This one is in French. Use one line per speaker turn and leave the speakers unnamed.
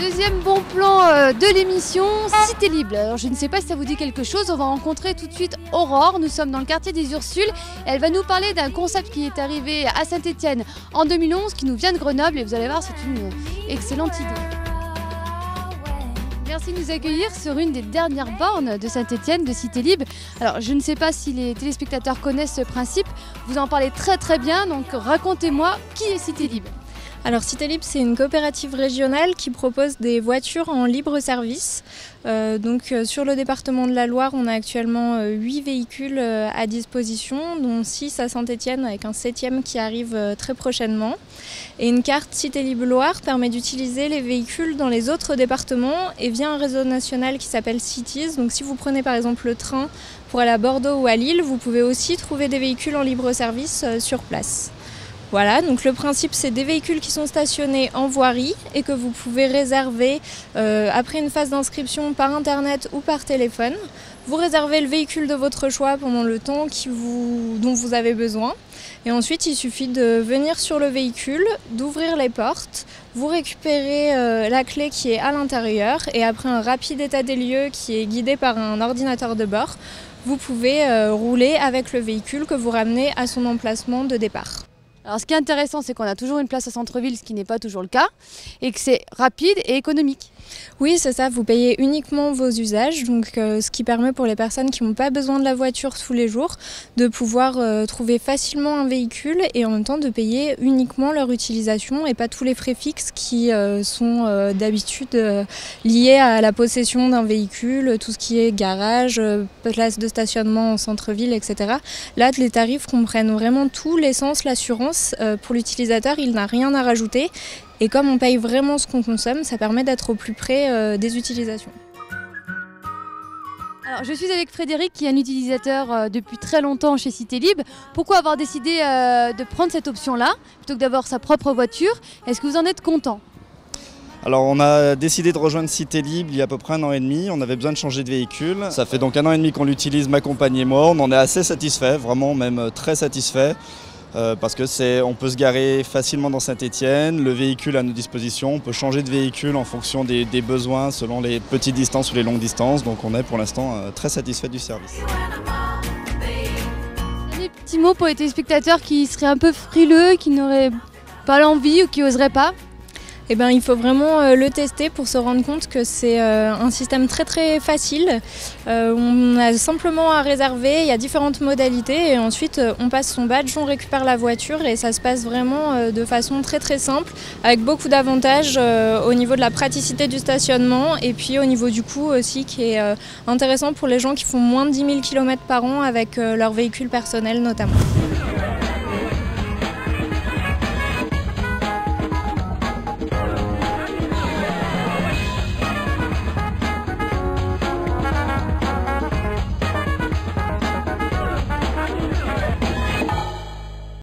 Deuxième bon plan de l'émission, Cité Libre. Alors je ne sais pas si ça vous dit quelque chose, on va rencontrer tout de suite Aurore. Nous sommes dans le quartier des Ursules. Elle va nous parler d'un concept qui est arrivé à Saint-Étienne en 2011, qui nous vient de Grenoble et vous allez voir, c'est une excellente idée. Merci de nous accueillir sur une des dernières bornes de Saint-Étienne, de Cité Libre. Alors je ne sais pas si les téléspectateurs connaissent ce principe, vous en parlez très bien, donc racontez-moi qui est Cité Libre.
Alors Cité Libre, c'est une coopérative régionale qui propose des voitures en libre service. Sur le département de la Loire, on a actuellement 8 véhicules à disposition, dont 6 à Saint-Étienne avec un 7e qui arrive très prochainement. Et une carte Cité Libre Loire permet d'utiliser les véhicules dans les autres départements et via un réseau national qui s'appelle Cities. Donc si vous prenez par exemple le train pour aller à Bordeaux ou à Lille, vous pouvez aussi trouver des véhicules en libre service sur place. Voilà, donc le principe c'est des véhicules qui sont stationnés en voirie et que vous pouvez réserver après une phase d'inscription par internet ou par téléphone. Vous réservez le véhicule de votre choix pendant le temps dont vous avez besoin. Et ensuite il suffit de venir sur le véhicule, d'ouvrir les portes, vous récupérez la clé qui est à l'intérieur et après un rapide état des lieux qui est guidé par un ordinateur de bord, vous pouvez rouler avec le véhicule que vous ramenez à son emplacement de départ.
Alors ce qui est intéressant, c'est qu'on a toujours une place au centre-ville, ce qui n'est pas toujours le cas, et que c'est rapide et économique.
Oui, c'est ça, vous payez uniquement vos usages, donc ce qui permet pour les personnes qui n'ont pas besoin de la voiture tous les jours de pouvoir trouver facilement un véhicule et en même temps de payer uniquement leur utilisation et pas tous les frais fixes qui sont d'habitude liés à la possession d'un véhicule, tout ce qui est garage, place de stationnement en centre-ville, etc. Là, les tarifs comprennent vraiment tout, l'essence, l'assurance. Pour l'utilisateur, il n'a rien à rajouter. Et comme on paye vraiment ce qu'on consomme, ça permet d'être au plus près des utilisations.
Alors, je suis avec Frédéric qui est un utilisateur depuis très longtemps chez Cité Libre. Pourquoi avoir décidé de prendre cette option-là plutôt que d'avoir sa propre voiture? Est-ce que vous en êtes content?
Alors on a décidé de rejoindre Cité Libre il y a à peu près 1 an et demi, on avait besoin de changer de véhicule. Ça fait donc 1 an et demi qu'on l'utilise, ma compagne et moi, on en est assez satisfait, vraiment même très satisfait. Parce qu'on peut se garer facilement dans Saint-Étienne, le véhicule à nos dispositions, on peut changer de véhicule en fonction des besoins selon les petites distances ou les longues distances, donc on est pour l'instant très satisfait du service.
Des petits mots pour les téléspectateurs qui seraient un peu frileux, qui n'auraient pas l'envie ou qui n'oseraient pas?
Eh bien, il faut vraiment le tester pour se rendre compte que c'est un système très facile. On a simplement à réserver, il y a différentes modalités et ensuite on passe son badge, on récupère la voiture et ça se passe vraiment de façon très simple avec beaucoup d'avantages au niveau de la praticité du stationnement et puis au niveau du coût aussi qui est intéressant pour les gens qui font moins de 10 000 km par an avec leur véhicule personnel notamment.